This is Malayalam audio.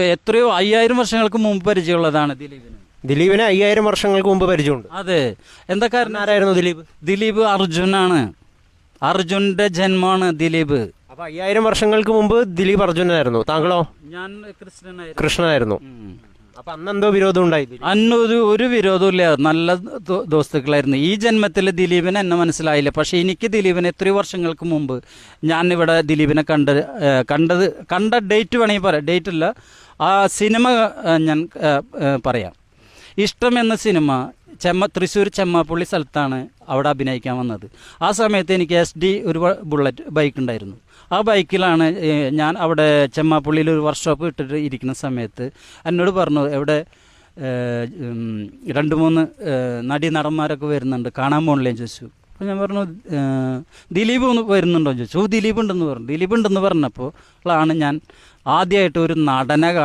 എത്രയോ 5000 വർഷങ്ങൾക്ക് മുമ്പ് പരിചയമുള്ളതാണ് ദിലീപിന്. ദിലീപിന് 5000 വർഷങ്ങൾക്ക് മുമ്പ് പരിചയമുണ്ട്. അതെ. എന്താ കാരണം? ആരായിരുന്നു ദിലീപ്? ദിലീപ് അർജുനാണ്. അർജുന്റെ ജന്മമാണ് ദിലീപ്. അപ്പൊ 5000 വർഷങ്ങൾക്ക് മുമ്പ് ദിലീപ് അർജുനായിരുന്നു. താങ്കളോ? ഞാൻ കൃഷ്ണനായിരുന്നു. കൃഷ്ണനായിരുന്നു. അപ്പൊ അന്നെന്തോ വിരോധം ഉണ്ടായി? ഒരു വിരോധവും ഇല്ല. നല്ല ദോസ്തുക്കളായിരുന്നു. ഈ ജന്മത്തിൽ ദിലീപിനെ എന്നെ മനസ്സിലായില്ല. പക്ഷെ എനിക്ക് ദിലീപിനെ എത്രയോ വർഷങ്ങൾക്ക് മുമ്പ് ഞാൻ ഇവിടെ ദിലീപിനെ കണ്ട ഡേറ്റ് വേണമെങ്കിൽ പറയാം. ഡേറ്റ് ഇല്ല, ആ സിനിമ ഞാൻ പറയാം. ഇഷ്ടം എന്ന സിനിമ തൃശ്ശൂർ ചെമ്മാപ്പള്ളി സ്ഥലത്താണ് അവിടെ അഭിനയിക്കാൻ വന്നത്. ആ സമയത്ത് എനിക്ക് SD ഒരു ബുള്ളറ്റ് ബൈക്ക് ഉണ്ടായിരുന്നു. ആ ബൈക്കിലാണ് ഞാൻ അവിടെ ചെമ്മാപ്പള്ളിയിൽ ഒരു വർക്ക്ഷോപ്പ് ഇട്ടിട്ട് ഇരിക്കുന്ന സമയത്ത് എന്നോട് പറഞ്ഞു, എവിടെ 2-3 നടന്മാരൊക്കെ വരുന്നുണ്ട്, കാണാൻ പോകണില്ലേന്ന് ചോദിച്ചു. അപ്പോൾ ഞാൻ പറഞ്ഞു ദിലീപ് വരുന്നുണ്ടോ എന്ന് ചോദിച്ചു. ദിലീപ് ഉണ്ടെന്ന് പറഞ്ഞു. ദിലീപ് ഉണ്ടെന്ന് പറഞ്ഞപ്പോൾ ആണ് ഞാൻ ആദ്യമായിട്ട് ഒരു നടനെ